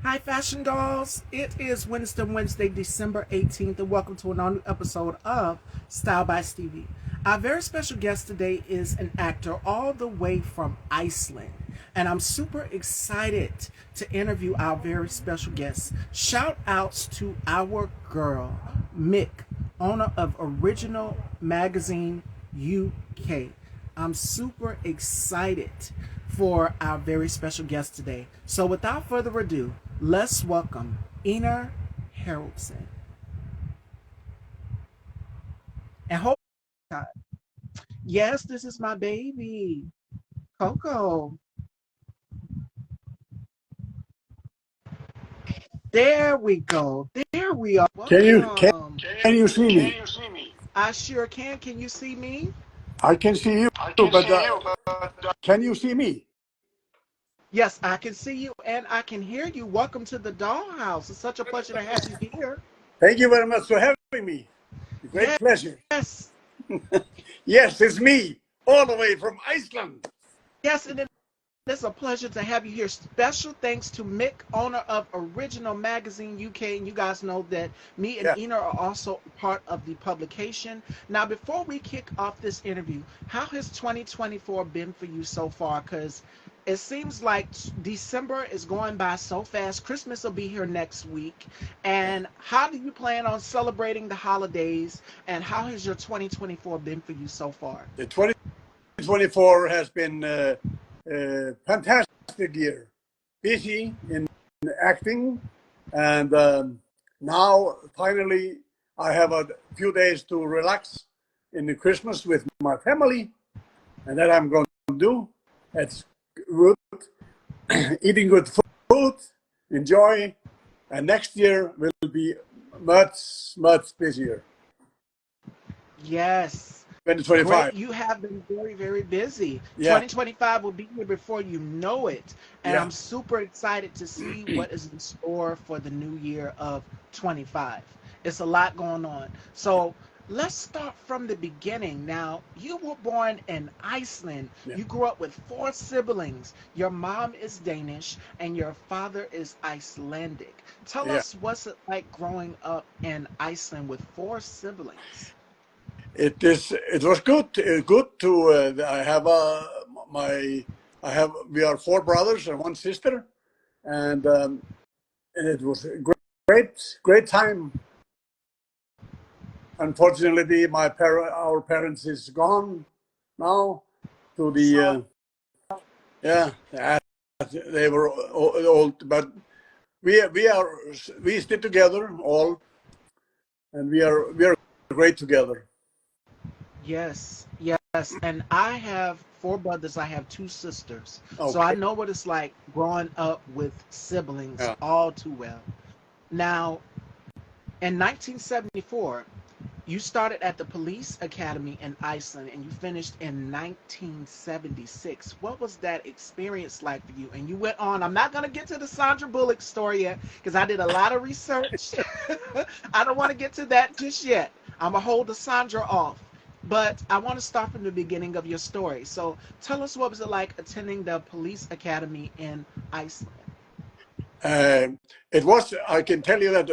Hi, Fashion Dolls. It is Wednesday, December 18th, and welcome to an all new episode of Style by Stevie. Our very special guest today is an actor all the way from Iceland, and I'm super excited to interview our very special guest. Shout outs to our girl, Mick, owner of Original Magazine UK. I'm super excited for our very special guest today. So without further ado, let's welcome Einar Haraldsson. And hope, yes, this is my baby, Coco. There we go. There we are. Can you can, Welcome. can you see Can me? you see me? I sure can. Can you see me? I can see you, I can but see you, but can you see me? Yes, I can see you and I can hear you. Welcome to the dollhouse. It's such a pleasure to have you here. Thank you very much for having me. Great pleasure. Yes. Yes, it's me, all the way from Iceland. Yes, and it's a pleasure to have you here. Special thanks to Mick, owner of Original Magazine UK. And you guys know that me and Yeah, Einar are also part of the publication. Now, before we kick off this interview, how has 2024 been for you so far? Because it seems like December is going by so fast. Christmas will be here next week. yeah. And how do you plan on celebrating the holidays? And how has your 2024 been for you so far? The 2024 has been a fantastic year. Busy in acting, and now finally I have a few days to relax in the Christmas with my family, and that I'm going to do. It's good, eating good food, enjoy, and next year will be much busier. Yes. Great. 2025. You have been very, very busy. Yeah, 2025 will be here before you know it. And yeah. I'm super excited to see what is in store for the new year of 25. It's a lot going on. So let's start from the beginning. Now, you were born in Iceland. Yeah. You grew up with four siblings. Your mom is Danish and your father is Icelandic. Tell Yeah. us what's it like growing up in Iceland with four siblings. It is. It was good. Good to. I have my. I have. We are four brothers and one sister, and it was a great time. Unfortunately, our parents is gone now to the. So Yeah, they were old, but we are we stick together all, and we are great together. yes, yes. And I have four brothers. I have two sisters. So I Okay. know what it's like growing up with siblings Yeah. all too well. Now, in 1974, you started at the police academy in Iceland and you finished in 1976. What was that experience like for you? And you went on, I'm not going to get to the Sandra Bullock story yet because I did a lot of research. I don't want to get to that just yet. I'm going to hold the Sandra off. But I want to start from the beginning of your story. So tell us, what was it like attending the police academy in Iceland? It was. I can tell you that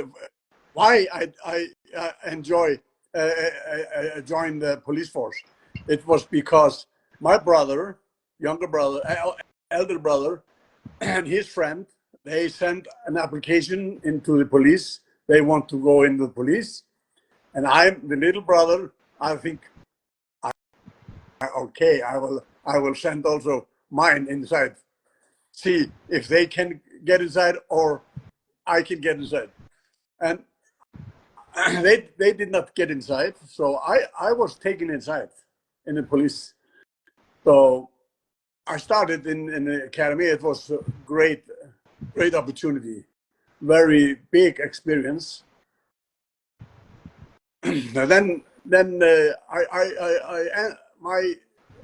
why I enjoy join the police force. It was because my brother, younger brother, elder brother, and his friend, they sent an application into the police. They want to go into the police, and I'm the little brother. I think, okay, I will send also mine inside. See if they can get inside or I can get inside. And they did not get inside, so I was taken inside in the police. So I started in the academy. It was a great opportunity, very big experience. And then my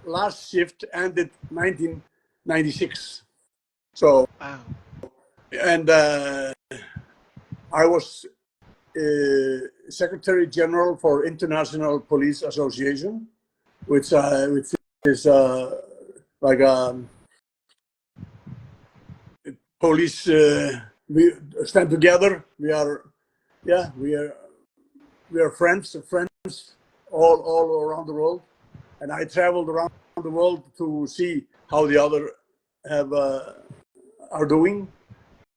last shift ended 1996. So Wow. and I was Secretary General for International Police Association, which is like a police. we stand together. We are, yeah, we are friends all around the world. And I traveled around the world to see how the other have are doing.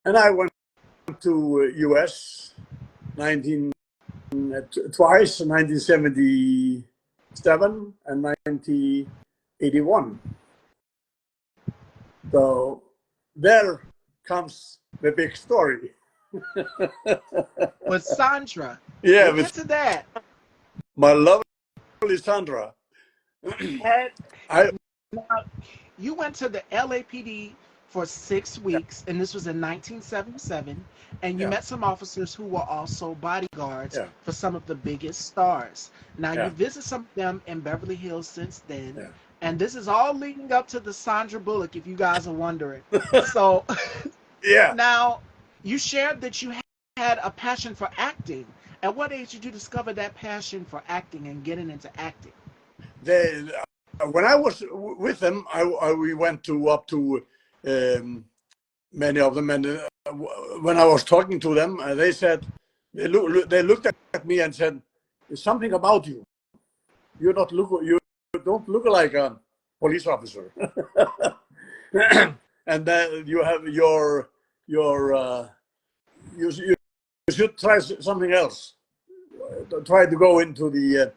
And I went to US 19 twice, 1977 and 1981. So there comes the big story. With Sandra. Yeah, We'll with get to that. my lovely Sandra. And I now, you went to the LAPD for 6 weeks, and this was in 1977, and you yeah met some officers who were also bodyguards yeah for some of the biggest stars. Now, you yeah visit some of them in Beverly Hills since then, yeah and this is all leading up to the Sandra Bullock, if you guys are wondering. So, yeah. now, you shared that you had a passion for acting. At what age did you discover that passion for acting and getting into acting? They when I was with them, we went to up to um, many of them, and when I was talking to them, they said they looked at me and said, "There's something about you. You don't look like a police officer, and you have your you should try something else. Try to go into the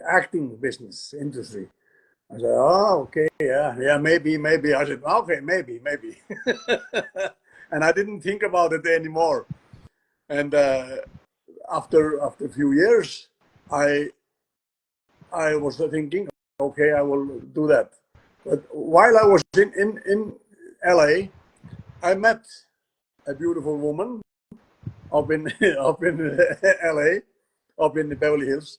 acting business industry." I said, "Oh, okay, yeah, maybe." I said, "Okay, maybe," and I didn't think about it anymore. And after a few years, I I was thinking, okay, I will do that. But while I was in LA, I met a beautiful woman up in up in LA, up in the Beverly Hills,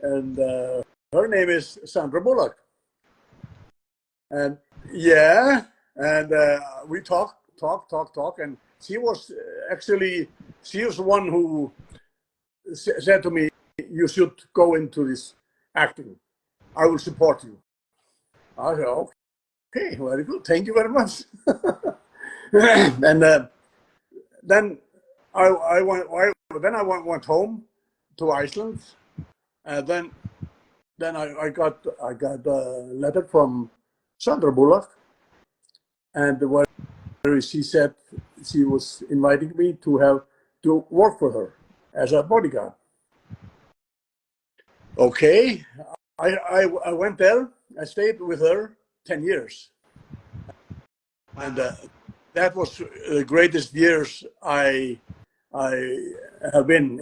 and her name is Sandra Bullock. And yeah, and we talk, and she was actually she was the one who said to me, "You should go into this acting. I will support you." I said, "Okay, very good. Thank you very much." And then I went home to Iceland, and then I got a letter from Sandra Bullock, and where she said she was inviting me to work for her as a bodyguard. Okay, I went there. I stayed with her 10 years, and Wow. that was the greatest years I have been.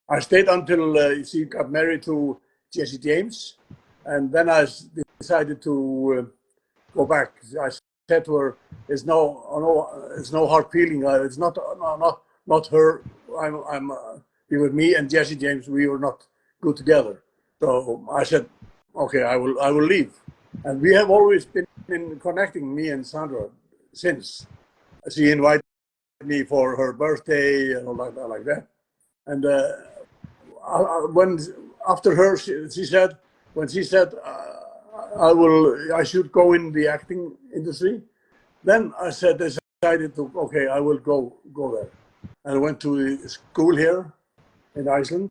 I stayed until she got married to Jesse James, and then I decided to go back. I said to her, it's no hard feeling. It's not her. It was me and Jesse James. We were not good together. So I said, okay, I will leave. And we have always been in connecting, me and Sandra, since. She invited me for her birthday and all like that. And when after her, she said, when she said, I should go in the acting industry. Then I decided to, okay, I will go there. And I went to the school here in Iceland,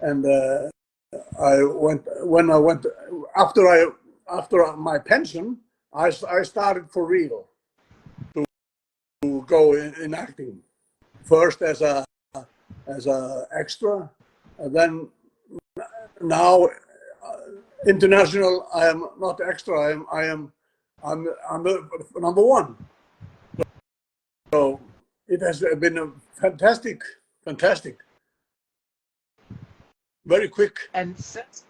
and I went when I went after my pension, I started for real to go in acting. First as a extra, and then now international. I am not extra. I'm the number one. So it has been a fantastic, very quick. And since,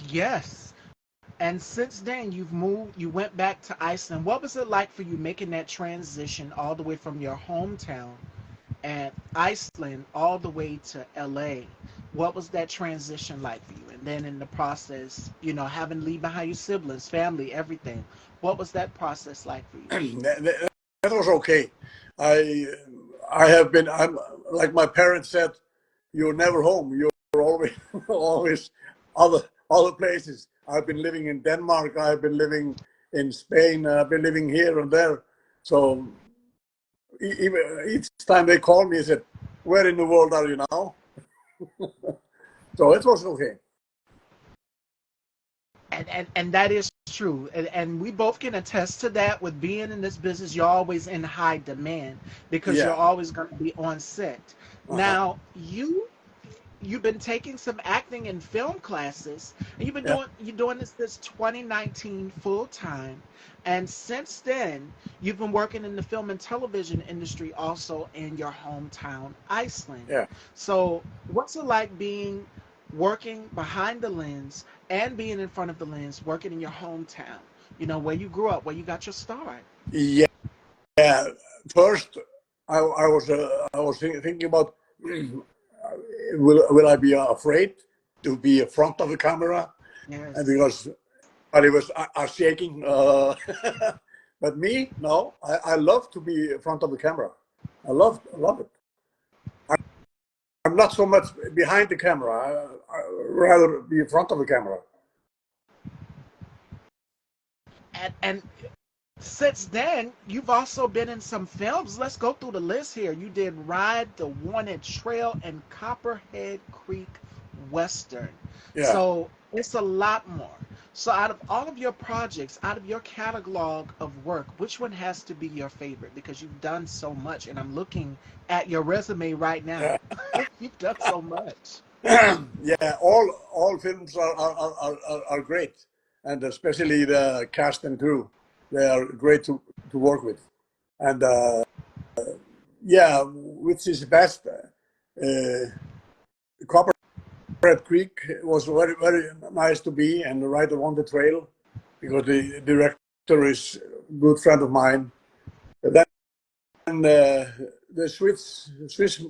yes, and since then you went back to Iceland. What was it like for you making that transition all the way from your hometown at Iceland all the way to LA? What was that transition like for you? And then in the process, having to leave behind your siblings, family, everything. What was that process like for you? That was okay. I I have been. I'm like my parents said. You're never home. You're always always other places. I've been living in Denmark. I've been living in Spain. I've been living here and there. So Each time they call me, I said, "Where in the world are you now?" So it was okay. And that is true, and we both can attest to that. With being in this business, you're always in high demand because you're Yeah. always going to be on set. Uh-huh. Now you've been taking some acting and film classes, and Yeah. you're doing this 2019 full time, and since then you've been working in the film and television industry also in your hometown Iceland. Yeah. So what's it like being working behind the lens and being in front of the lens, working in your hometown, where you grew up, where you got your start? Yeah. Yeah. First, I was thinking about will I be afraid to be in front of the camera, and Yes. because I was are shaking. But me, no, I love to be in front of the camera. I love it. I'm not so much behind the camera. I rather be in front of the camera. And since then, you've also been in some films. Let's go through the list here. You did Ride the Wanted Trail and Copperhead Creek Western. Yeah. So it's a lot more. So out of all of your projects, out of your catalog of work, which one has to be your favorite? Because you've done so much, and I'm looking at your resume right now. Yeah. You've done so much. Yeah, all films are great, and especially the cast and crew. They are great to work with. And yeah, which is best? Copperhead Creek was very nice to be and right along the trail because the director is a good friend of mine. Then the Swiss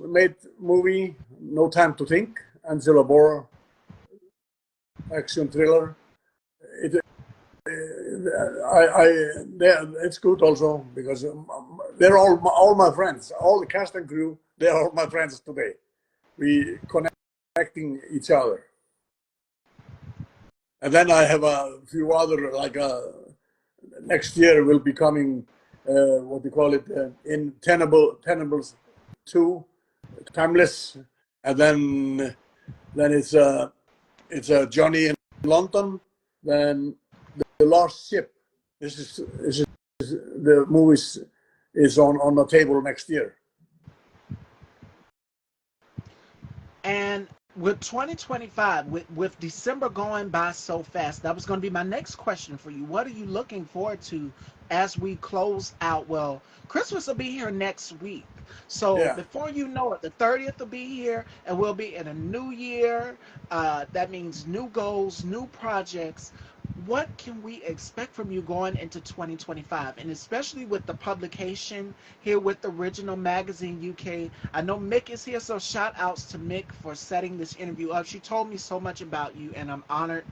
made movie No Time to Think, Angela Bora action thriller. It it's good also because they're all my friends, all the cast and crew. They are all my friends today. We connecting each other, and then I have a few other like next year will be coming. What do you call it? In Tenables 2, Timeless, and then it's Johnny in London. Then the Lost Ship. This is the movies is on the table next year. And with 2025, with December going by so fast, that was going to be my next question for you. What are you looking forward to as we close out? Well, Christmas will be here next week. So Yeah. before you know it, the 30th will be here, and we'll be in a new year. That means new goals, new projects. What can we expect from you going into 2025? And especially with the publication here with Original Magazine UK. I know Mick is here, so shout outs to Mick for setting this interview up. She told me so much about you, and I'm honored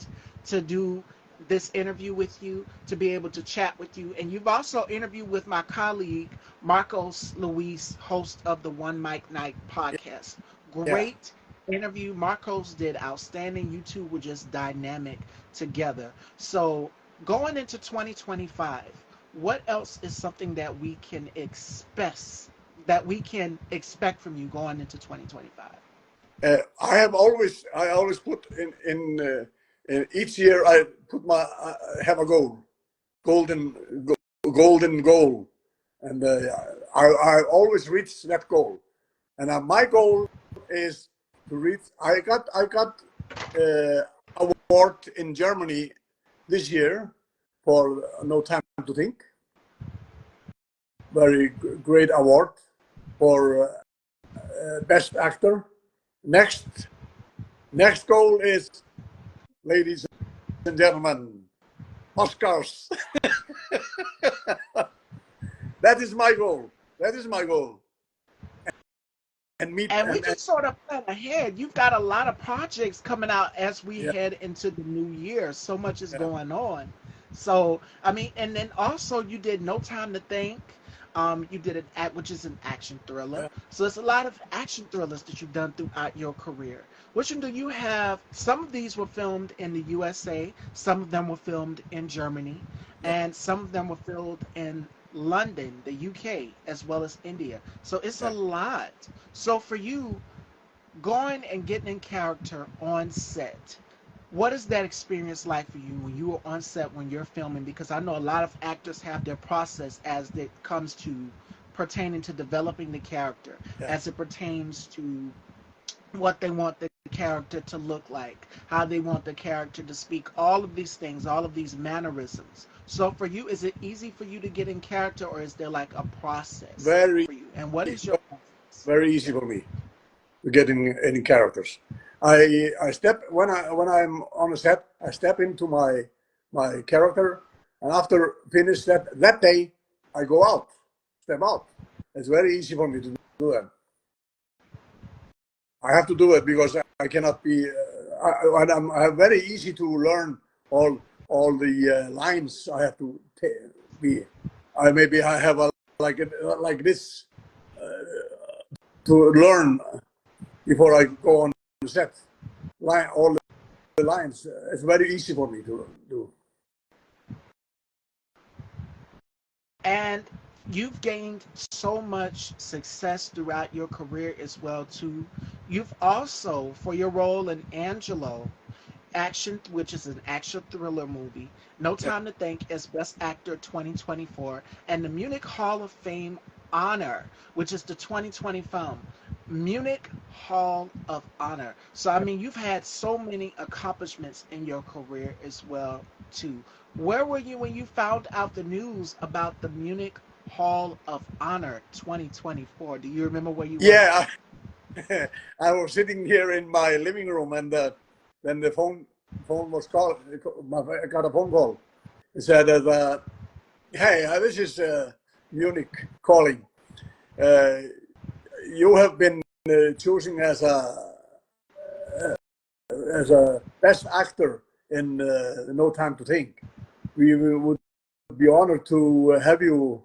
to do this interview with you, to be able to chat with you. And you've also interviewed with my colleague, Marcos Luis, host of the One Mic Night podcast. Yeah. Great interview. Marcos did outstanding. You two were just dynamic together. So going into 2025, what else is something that we can expect from you going into 2025? I always put in each year I put my have a goal, golden golden goal, and I always reach that goal. And my goal is to reach. I got uh, award in Germany this year for No Time to Think. Very great award for best actor. Next next goal is, ladies and gentlemen, Oscars. That is my goal. That is my goal. And meet And we and can sort of plan ahead. You've got a lot of projects coming out as we yeah, head into the new year. So much is yeah, going on. So I mean, and then also you did No Time to Think. You did an act, which is an action thriller. yeah, So there's a lot of action thrillers that you've done throughout your career. Which one do you have? Some of these were filmed in the USA. Some of them were filmed in Germany, yeah, and some of them were filmed in London, the UK, as well as India. So it's a Yeah. lot. So for you, going and getting in character on set, what is that experience like for you when you are on set when you're filming? Because I know a lot of actors have their process as it comes to pertaining to developing the character, Yeah. as it pertains to what they want the character to look like, how they want the character to speak, all of these things, all of these mannerisms. So for you, is it easy for you to get in character, or is there like a process Very, for you? And what is your process? very easy Yeah. for me to get in any characters. I step when I'm on a set, I step into my character, and after finish that day, I go out, step out. It's very easy for me to do that. I have to do it because I cannot be. I'm very easy to learn all the lines I have to be. I have a like this to learn before I go on the set. All the lines. It's very easy for me to do. And you've gained so much success throughout your career as well too. You've also, for your role in Angelo, action, which is an action thriller movie, No Yeah. Time to Think as Best Actor 2024, and the Munich Hall of Fame Honor, which is the 2020 film. Munich Hall of Honor. So I mean, you've had so many accomplishments in your career as well too. Where were you when you found out the news about the Munich Hall of Honor 2024? Do you remember where you were? Yeah, I was sitting here in my living room, and then the phone was called. I got a phone call. It said that, "Hey, this is Munich calling. Uh, you have been chosen as a best actor in No Time to Think. We would be honored to have you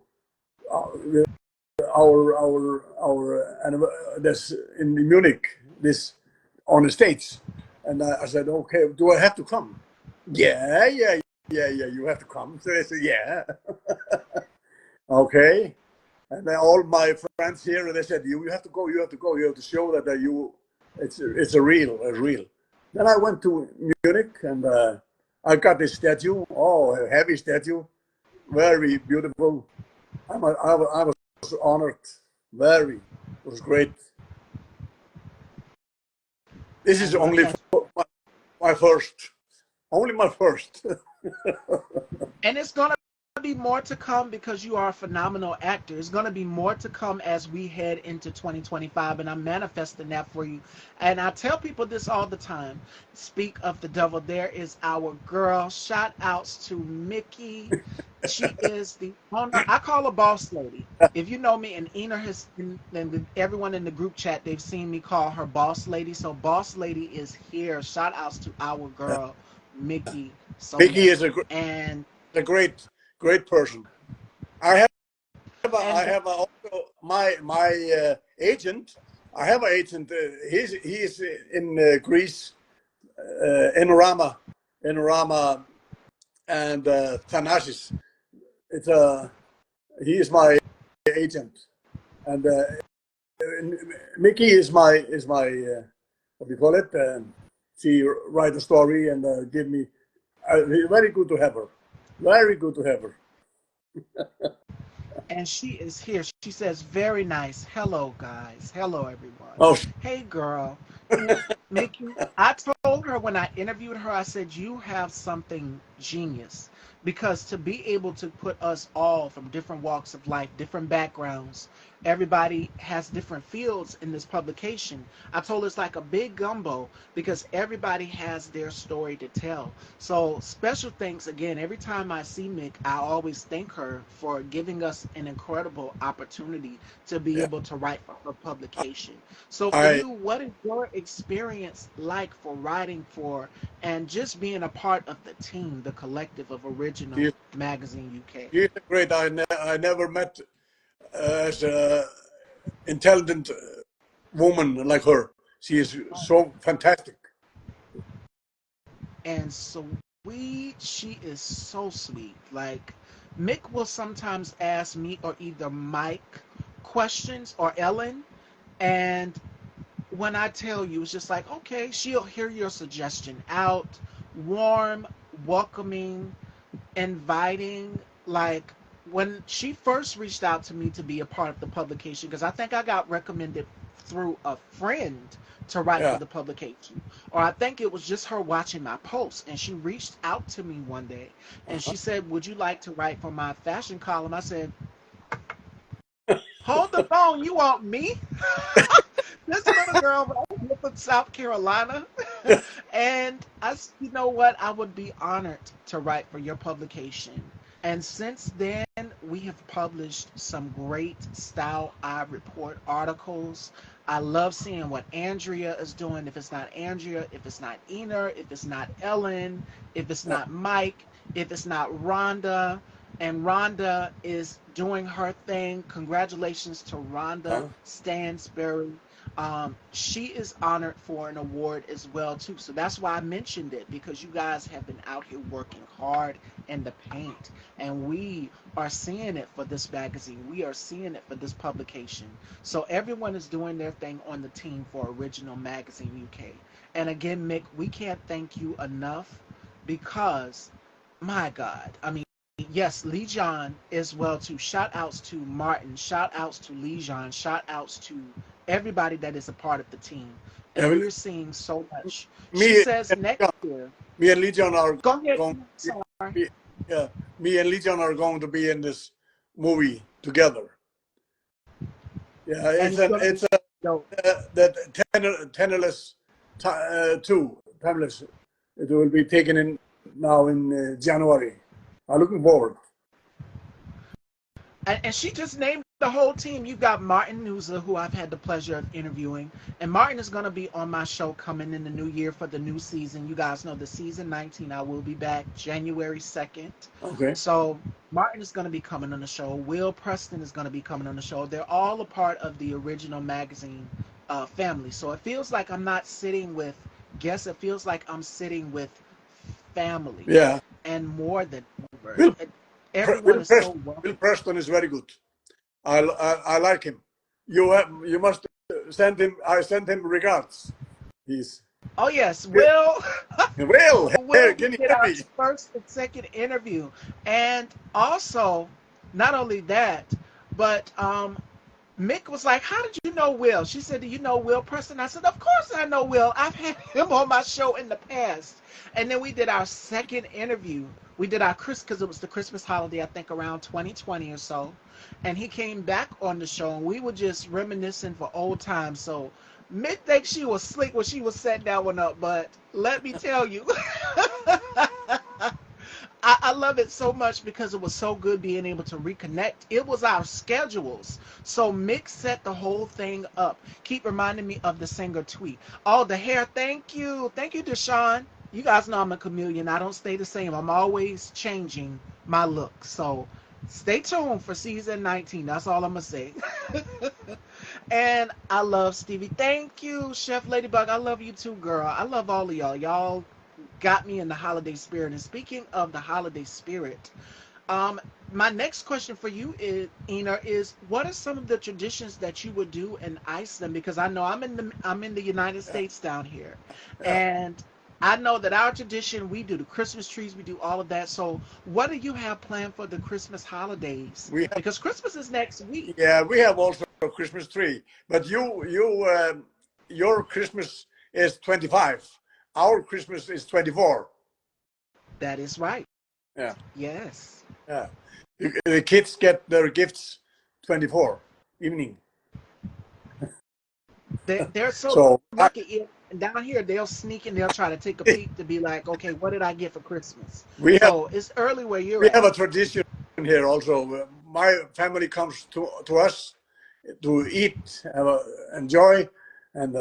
this in Munich this on the States." And I said, "Okay, do I have to come?" Yeah. You have to come. So I said, "Yeah, okay." And then all my friends here, they said, "You have to go. You have to go. You have to show that you it's a real." Then I went to Munich, and I got this statue. Oh, a heavy statue, very beautiful. I was honored. Very, it was great. This is And look only at my first, only my first. And it's going to be more to come because you are a phenomenal actor. It's going to be more to come as we head into 2025, and I'm manifesting that for you. And I tell people this all the time. Speak of the devil. There is our girl. Shout outs to Mickey. She is the owner. I call her boss lady. If you know me, and Einar has, and everyone in the group chat, they've seen me call her boss lady. So boss lady is here. Shout outs to our girl, Mickey Vicky Sonet. is And a great person. I have I and have also my agent. I have an agent. He's in Greece, in Rama and Thanasis. It's a he is my agent, and Mickey is my what do you call it? She write a story and give me. Very good to have her. Very good to have her. she is here. She says, "Very nice. Hello, guys. Hello, everyone. Oh, Hey, girl. Mickey, I told her when I interviewed her, I said, you have something genius. Because to be able to put us all from different walks of life, different backgrounds, everybody has different fields in this publication. I told her it's like a big gumbo because everybody has their story to tell. So, special thanks again. Every time I see Mick, I always thank her for giving us an incredible opportunity to be yeah. able to write for her publication. So for I you, what is your experience like for writing for and just being a part of the team, the collective of she Original Magazine UK? She's a great. I never met as a intelligent woman like her. She is so fantastic. And sweet, she is so sweet. Like Mick will sometimes ask me or either Mike questions or Ellen, and when I tell you, it's just like, okay, she'll hear your suggestion out, warm, welcoming, inviting. Like when she first reached out to me to be a part of the publication, because I think I got recommended through a friend to write for Yeah. the publication, or I think it was just her watching my posts, and she reached out to me one day and Uh-huh. she said, would you like to write for my fashion column? I said, hold the phone, you want me? This little girl right here from South Carolina. And you know what? I would be honored to write for your publication. And since then, we have published some great Style Eye Report articles. I love seeing what Andrea is doing. If it's not Andrea, if it's not Einar, if it's not Ellen, if it's Yeah. not Mike, if it's not Rhonda. And Rhonda is doing her thing. Congratulations to Rhonda Uh-huh. Stansberry. She is honored for an award as well too. So that's why I mentioned it, because you guys have been out here working hard in the paint, and we are seeing it for this magazine. We are seeing it for this publication. So everyone is doing their thing on the team for Original Magazine UK. And again, Mick, we can't thank you enough, because my God, I mean, yes, Lee John as well too. Shout outs to Martin. Shout outs to Lee John. Shout outs to everybody that is a part of the team. Yeah, And we're seeing so much. She me says and next year. me and Legion are Go ahead. going. Sorry. Be, yeah, me and Legion are going to be in this movie together. Yeah, And it's gonna be it's dope. that Tennerless two Tennerless. It will be taken in now in January. I'm looking forward. And she just named the whole team. You got Martin Newser, who I've had the pleasure of interviewing, and Martin is going to be on my show coming in the new year for the new season. You guys know the season 19. I will be back January 2nd. Okay. So Martin is going to be coming on the show. Will Preston is going to be coming on the show. They're all a part of the Original Magazine family. So it feels like I'm not sitting with guests. It feels like I'm sitting with family, Yeah. and more than ever. Will, Everyone is so Will welcome. Preston is very good. I like him. You must send him. I send him regards. He's Oh yes, Will. Will. Will, Hey, we can you did hear our me? first and second interview, and also, not only that, but Mick was like, "How did you know Will?" She said, "Do you know Will Preston?" I said, "Of course I know Will. I've had him on my show in the past." And then we did our second interview. We did our Chris because it was the Christmas holiday, I think around 2020 or so. And he came back on the show, and we were just reminiscing for old times. So Mick thinks she was slick when she was setting that one up, but let me tell you, I love it so much because it was so good being able to reconnect. It was our schedules. So Mick set the whole thing up. Keep reminding me of the singer tweet. Oh, the hair. Thank you. Thank you, Deshaun. You guys know I'm a chameleon. I don't stay the same. I'm always changing my look. So stay tuned for season 19. That's all I'm going to say. And I love Stevie. Thank you, Chef Ladybug. I love you too, girl. I love all of y'all. Y'all got me in the holiday spirit. And speaking of the holiday spirit, um, my next question for you is, Einar, is what are some of the traditions that you would do in Iceland? Because I know I'm in the United Yeah, States down here, yeah. and I know that our tradition, we do the Christmas trees, we do all of that. So, what do you have planned for the Christmas holidays? We have Because Christmas is next week. yeah we have also a Christmas tree, but your Christmas is 25. Our Christmas is 24. That is right. Yeah, Yes. yeah. The kids get their gifts 24 evening. They're so So lucky. And down here, they'll sneak and they'll try to take a peek to be like, okay, what did I get for Christmas? we have So it's early where you're we have at. a tradition here also. My family comes to us to eat, enjoy, and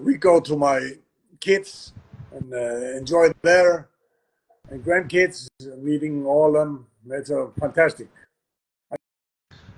we go to my kids and enjoy there, and grandkids, meeting all of them. It's fantastic.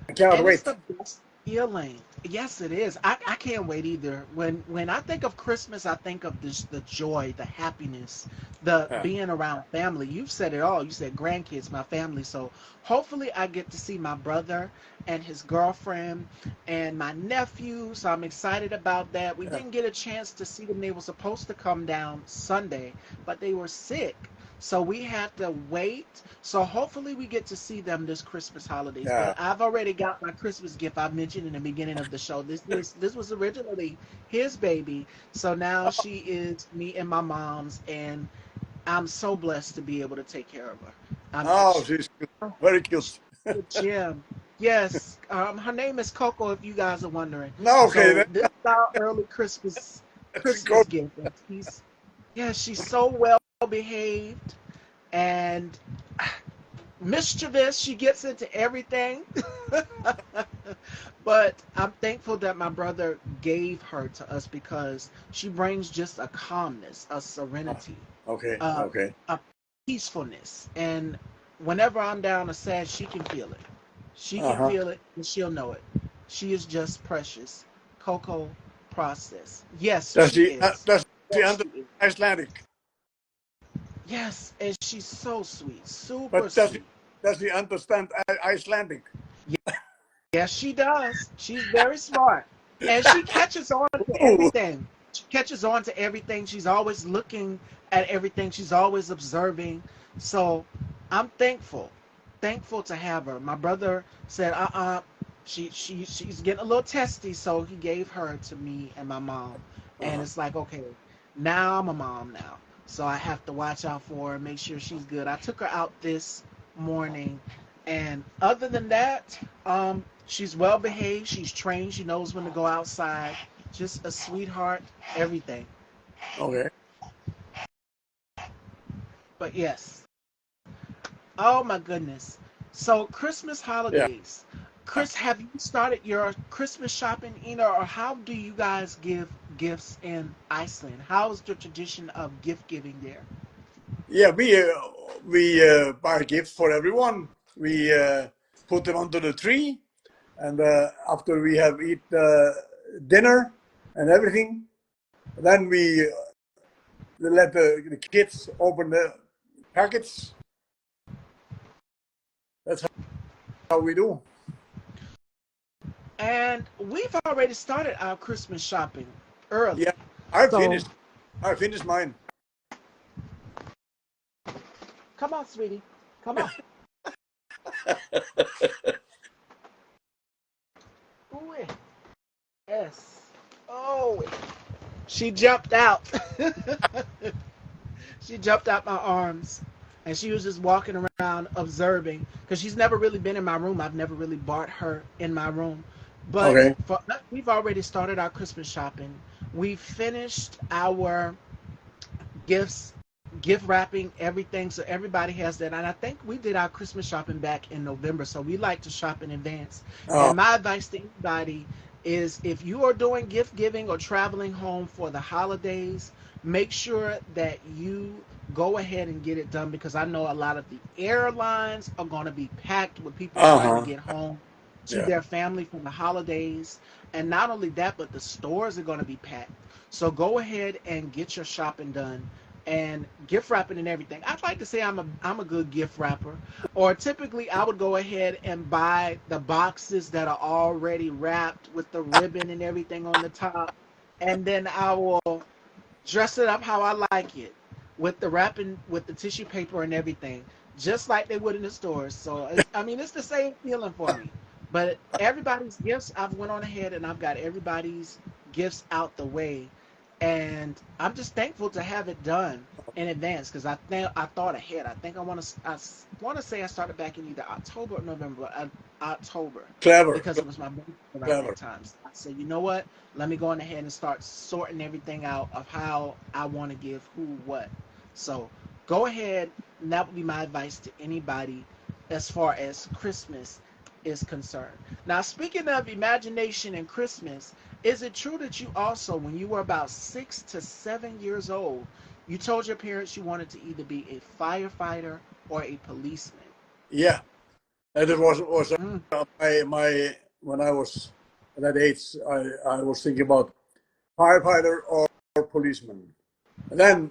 I cannot And it's wait. the best. feeling. Yes, it is. I can't wait either. When I think of Christmas, I think of this the joy, the happiness, the Yeah. being around family. You've said it all. You said grandkids, my family. So hopefully I get to see my brother and his girlfriend and my nephew. So I'm excited about that. We Yeah. didn't get a chance to see them. They were supposed to come down Sunday, but they were sick. So we had to wait. So hopefully we get to see them this Christmas holidays. Yeah. But I've already got my Christmas gift. I mentioned in the beginning of the show. This was originally his baby. So now she is me and my mom's, and I'm so blessed to be able to take care of her. Oh, she's cute. Very cute. Jim. Yes, her name is Coco. If you guys are wondering, No, okay, so this is our early that's Christmas good. gift. And she's so well behaved and mischievous. She gets into everything. But I'm thankful that my brother gave her to us because she brings just a calmness, a serenity, Okay, uh, okay. a peacefulness. And whenever I'm down or sad, she can feel it. She can Uh-huh. feel it and she'll know it. She is just precious. Coco Process. Yes, Does she she is. does she Yes, she understand is. Icelandic? Yes, and she's so sweet, super But sweet. does he understand Icelandic? Yes, she does. She's very smart. And she catches on to Ooh. everything. She catches on to everything. She's always looking at everything. She's always observing. So I'm thankful. Thankful to have her. My brother said, she's getting a little testy, so he gave her to me and my mom. And Uh-huh. it's like, okay, now I'm a mom now. So I have to watch out for her, make sure she's good. I took her out this morning, and other than that, she's well behaved. She's trained. She knows when to go outside. Just a sweetheart. Everything. Okay. But yes. Oh my goodness. So Christmas Yeah. holidays. Chris, have you started your Christmas shopping, Einar, or how do you guys give gifts in Iceland? How is the tradition of gift giving there? Yeah, we buy gifts for everyone. We put them under the tree, and after we have eat dinner and everything, then we let the kids open the packets. That's how we do. And we've already started our Christmas shopping early. Yeah, I So finished. I finished mine. come on, sweetie. Come on. Ooh, yes. Oh, she jumped out. She jumped out my arms, and she was just walking around observing because she's never really been in my room. I've never really bought her in my room, but Okay. we've already started our Christmas shopping. We finished our gifts, gift wrapping, everything, so everybody has that. And I think we did our Christmas shopping back in November, so we like to shop in advance. Uh, And my advice to anybody is if you are doing gift giving or traveling home for the holidays, make sure that you go ahead and get it done because I know a lot of the airlines are going to be packed with people trying to uh-huh. get home to Yeah. their family from the holidays. And not only that, but the stores are going to be packed. So go ahead and get your shopping done and gift wrapping and everything. I'd like to say I'm a good gift wrapper. Or typically I would go ahead and buy the boxes that are already wrapped with the ribbon and everything on the top. And then I will dress it up how I like it with the wrapping with the tissue paper and everything, just like they would in the stores. So it's the same feeling for me. But everybody's gifts, I've went on ahead and I've got everybody's gifts out the way, and I'm just thankful to have it done in advance because I thought ahead. I think I want to say I started back in either October or November, October, Clever. because it was my birthday around Clever. that time. So I said, you know what? Let me go on ahead and start sorting everything out of how I want to give who what. So go ahead, and that would be my advice to anybody as far as Christmas is concerned. Now, speaking of imagination and Christmas, is it true that you also, when you were about 6 to 7 years old, you told your parents you wanted to either be a firefighter or a policeman? Yeah. And it was Mm. my when I was at that age, I was thinking about firefighter or policeman. And then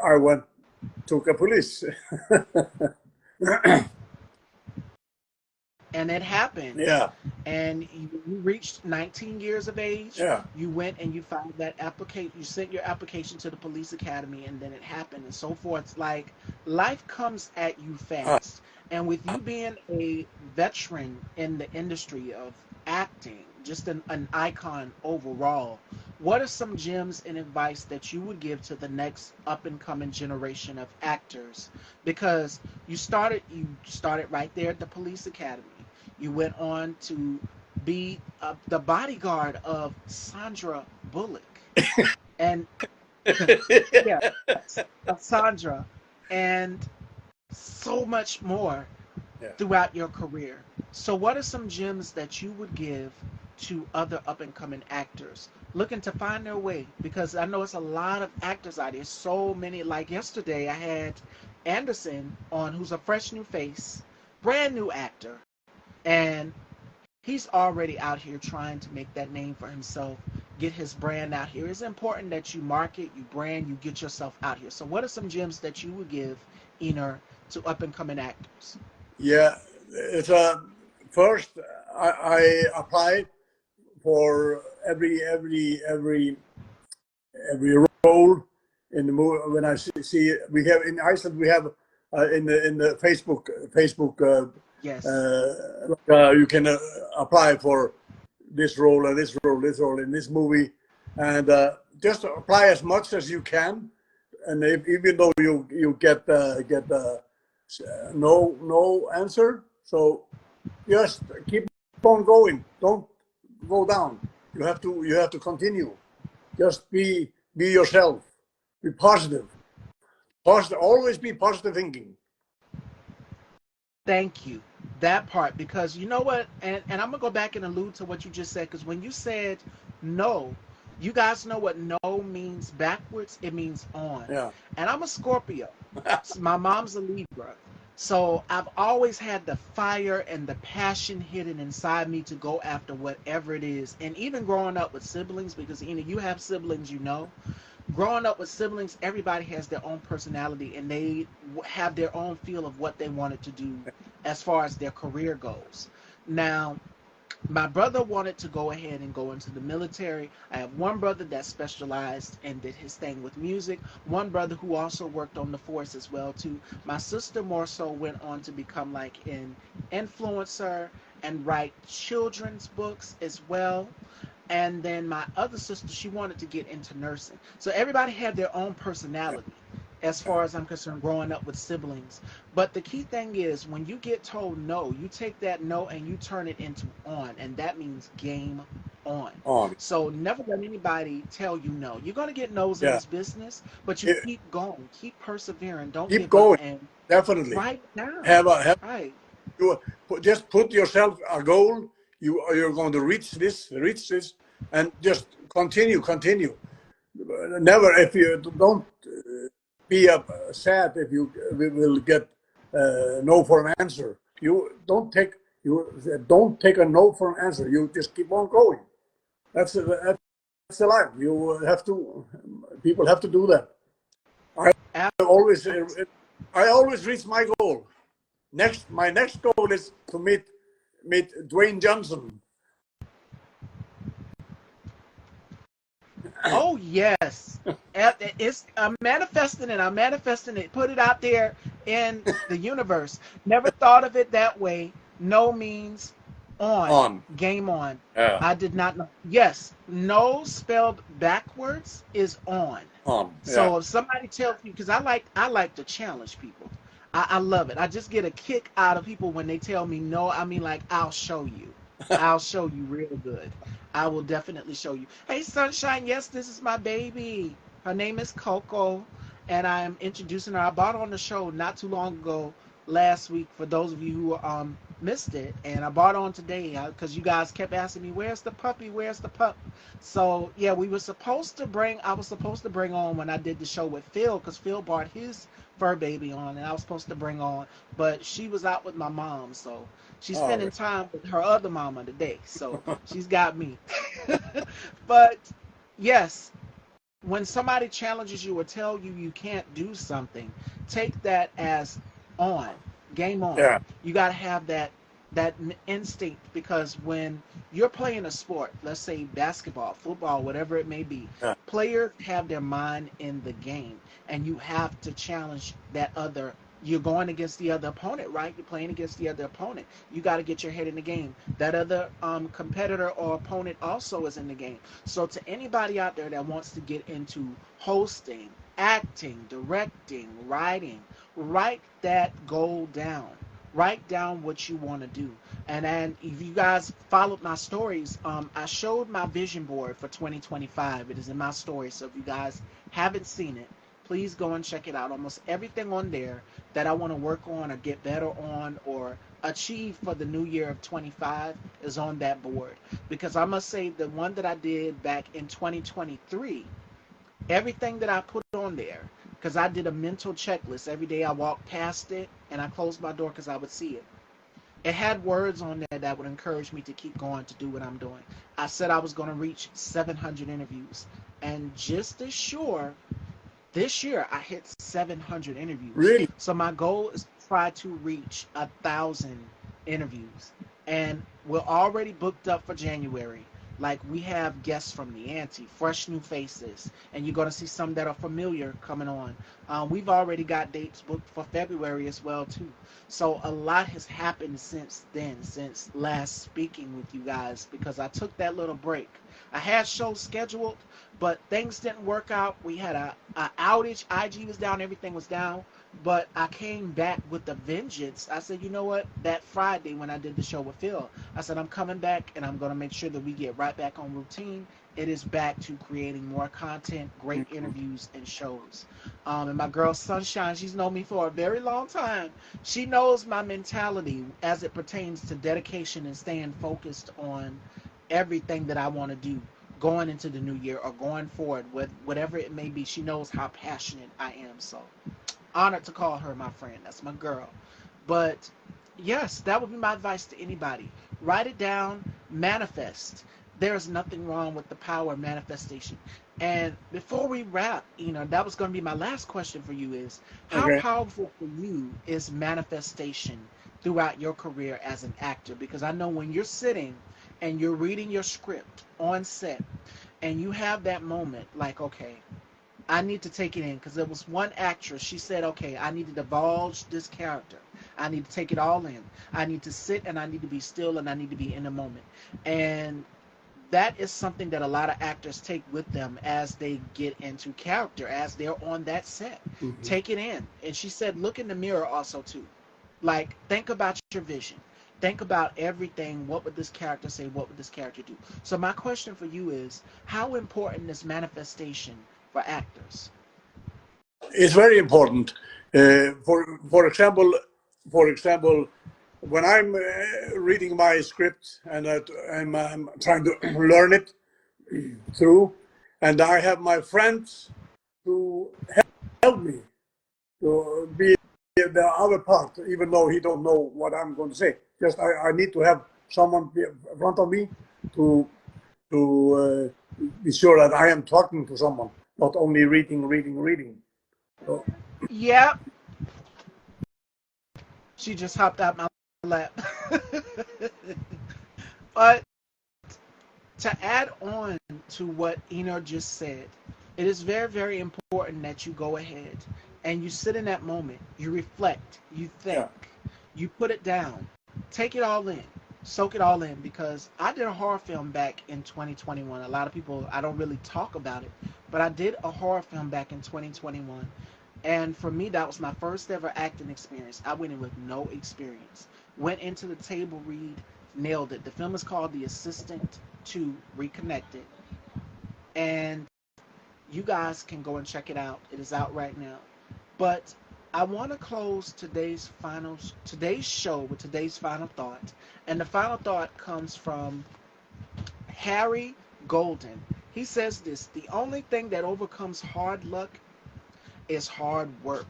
I went took a police. And it happened. Yeah, And you reached 19 years of age. yeah. You went and you filed that application. You sent your application to the police academy, and then it happened, and so forth. It's like life comes at you Uh, fast. And with you being a veteran in the industry of acting, just an icon overall, what are some gems and advice that you would give to the next up and coming generation of actors? Because you started right there at the police academy. You went on to be the bodyguard of Sandra Bullock, and yeah, of Sandra, and so much more yeah. throughout your career. So, what are some gems that you would give to other up and coming actors looking to find their way? Because I know it's a lot of actors out there. So many. Like yesterday, I had Anderson on, who's a fresh new face, brand new actor, and he's already out here trying to make that name for himself, get his brand out here. It's important that you market, you brand, you get yourself out here. So, what are some gems that you would give, Einar, to up and coming actors? Yeah, it's first I applied for every role in the movie. When I see we have in Iceland, we have in the Facebook Yes. you can apply for this role and this role in this movie, and just apply as much as you can. And even though you get no answer, so just keep on going. Don't go down. You have to continue. Just be yourself. Be positive. Positive. Always be positive thinking. Thank you. That part, because you know what, and I'm gonna go back and allude to what you just said, because when you said no, you guys know what no means backwards. It means on. Yeah. And I'm a Scorpio. My mom's a Libra. So I've always had the fire and the passion hidden inside me to go after whatever it is. And even growing up with siblings, because you have siblings, growing up with siblings, everybody has their own personality and they have their own feel of what they wanted to do as far as their career goes. Now, my brother wanted to go ahead and go into the military. I have one brother that specialized and did his thing with music. One brother who also worked on the force as well too. My sister more so went on to become like an influencer and write children's books as well. And then my other sister, she wanted to get into nursing. So everybody had their own personality as far as I'm concerned, growing up with siblings. But the key thing is when you get told no, you take that no and you turn it into on, and that means game on. On. So never let anybody tell you no. You're going to get no's in Yeah. this business, but you Yeah. keep going, keep persevering, don't Keep give up, going. and Definitely. write it down. Have Right. you just put yourself a goal. You're going to reach this, and just continue. Never if you don't be sad if you will get no for an answer. You don't take a no for an answer. You just keep on going. That's the life. You have to. People have to do that. I always I always reach my goal. My next goal is to meet Dwayne Johnson. Oh yes, it's I'm manifesting it. I'm manifesting it. Put it out there in the universe. Never thought of it that way. No means on. On. Game on. Yeah. I did not know. Yes, no spelled backwards is on. On. Yeah. So if somebody tells you, because I like to challenge people. I love it. I just get a kick out of people when they tell me no. I mean, like, I'll show you. I'll show you real good. I will definitely show you. Hey, Sunshine, yes, this is my baby. Her name is Coco, and I'm introducing her. I bought her on the show not too long ago, last week, for those of you who missed it, and I bought on today because you guys kept asking me, "Where's the puppy? Where's the pup?" So yeah, we were supposed to bring. I was supposed to bring on when I did the show with Phil, because Phil brought his fur baby on, and I was supposed to bring on, but she was out with my mom, so she's Oh, spending time with her other mama today. So she's got me. But yes, when somebody challenges you or tell you you can't do something, take that as on, game on. yeah. You got to have that instinct, because when you're playing a sport, let's say basketball, football, whatever it may be, Yeah. players have their mind in the game, and you have to challenge that other. You're going against the other opponent, right? You're playing against the other opponent. You got to get your head in the game. That other competitor or opponent also is in the game. So to anybody out there that wants to get into hosting, acting, directing, writing, write that goal down. Write down what you want to do. And then if you guys followed my stories, I showed my vision board for 2025. It is in my story. So if you guys haven't seen it, please go and check it out. Almost everything on there that I want to work on or get better on or achieve for the new year of 25 is on that board. Because I must say, the one that I did back in 2023, everything that I put on there, because I did a mental checklist every day. I walked past it and I closed my door because I would see it. It had words on there that would encourage me to keep going to do what I'm doing. I said I was going to reach 700 interviews, and just as sure, this year I hit 700 interviews. Really? So my goal is to try to reach 1,000 interviews, and we're already booked up for January. Like, we have guests from the ante, fresh new faces, and you're going to see some that are familiar coming on. We've already got dates booked for February as well too. So a lot has happened since then, since last speaking with you guys, because I took that little break. I had shows scheduled, but things didn't work out. We had a outage. IG was down, everything was down. But I came back with a vengeance. I said, you know what? That Friday when I did the show with Phil, I said, I'm coming back and I'm going to make sure that we get right back on routine. It is back to creating more content, great interviews, and shows. And my girl Sunshine, she's known me for a very long time. She knows my mentality as it pertains to dedication and staying focused on everything that I want to do going into the new year or going forward with whatever it may be. She knows how passionate I am. So honored to call her my friend. That's my girl. But yes, that would be my advice to anybody. Write it down, manifest. There's nothing wrong with the power of manifestation. And before we wrap, that was going to be my last question for you is, how Okay. powerful for you is manifestation throughout your career as an actor? Because I know when you're sitting and you're reading your script on set and you have that moment like, okay, I need to take it in, because there was one actress, she said, okay, I need to divulge this character. I need to take it all in. I need to sit and I need to be still and I need to be in the moment. And that is something that a lot of actors take with them as they get into character, as they're on that set. Mhm. Take it in. And she said, look in the mirror also too. Like, think about your vision. Think about everything. What would this character say? What would this character do? So my question for you is, how important is manifestation for actors? It's very important. For example, when I'm reading my script and I'm trying to learn it through, and I have my friends to help me to be the other part, even though he don't know what I'm going to say. Just I need to have someone in front of me to be sure that I am talking to someone, not only reading. So, Yeah, she just hopped out my lap. But to add on to what Einar just said, it is very, very important that you go ahead and you sit in that moment, you reflect, you think, yeah. you put it down, take it all in, soak it all in. Because I did a horror film back in 2021. A lot of people, I don't really talk about it, but I did a horror film back in 2021. And for me, that was my first ever acting experience. I went in with no experience. Went into the table read, nailed it. The film is called The Assistant to Reconnected. And you guys can go and check it out. It is out right now. But I want to close today's show with today's final thought, and the final thought comes from Harry Golden. He says this: the only thing that overcomes hard luck is hard work.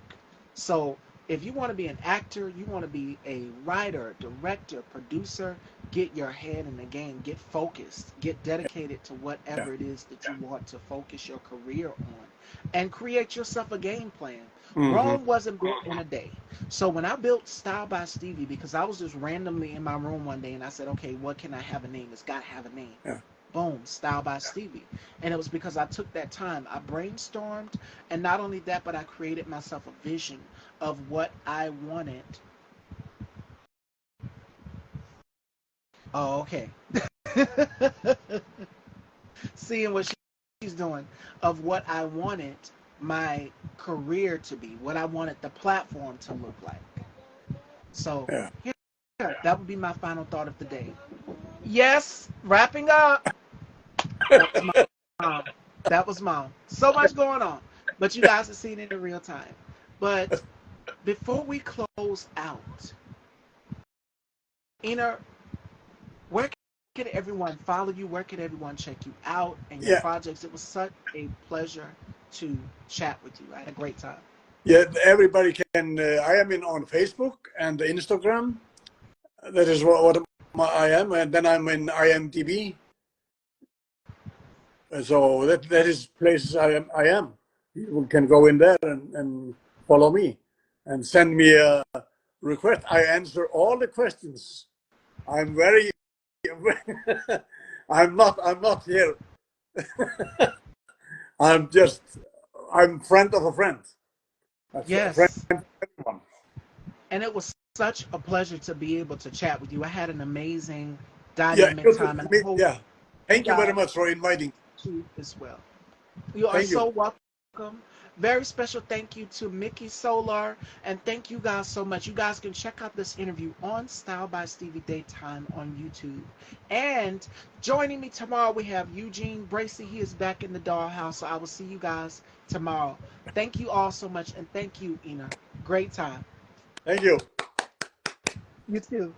So if you want to be an actor, you want to be a writer, director, producer, get your head in the game, get focused, get dedicated to Yeah. whatever it is that you want to focus your career on, and create yourself a game plan. Hmm. Rome wasn't built in a day. So when I built Style by Stevie, because I was just randomly in my room one day and I said, okay, what can I have a name? It's got to have a name. Yeah. Boom, Style by Stevie. And it was because I took that time. I brainstormed, and not only that, but I created myself a vision of what I wanted. Oh, okay. Seeing what she's doing, of what I wanted my career to be, what I wanted the platform to look like. So, Yeah. yeah, that would be my final thought of the day. Yes, wrapping up. That was mom. That was mom. So much going on, but you guys have seen it in real time. But before we close out, Einar, where can everyone follow you? Where can everyone check you out and your Yeah. projects? It was such a pleasure to chat with you. I had a great time. Yeah. Everybody can. I am in on Facebook and Instagram. That is what I am, and then I'm in IMDb. So that is places I am. You can go in there and follow me and send me a request. I answer all the questions. I'm very I'm not here. I'm just I'm friend of a friend. A friend Yes, of everyone. and it was such a pleasure to be able to chat with you. I had an amazing Yeah, dynamic time, and I hope yeah. you Thank you very guys much for inviting. too as well. You are Thank you. so welcome. Very special thank you to Mickey Solar, and thank you guys so much. You guys can check out this interview on Style by Stevie Daytime on YouTube. And joining me tomorrow, we have Eugene Bracy. He is back in the dollhouse, so I will see you guys tomorrow. Thank you all so much, and thank you, Ina. Great time. Thank you. You too.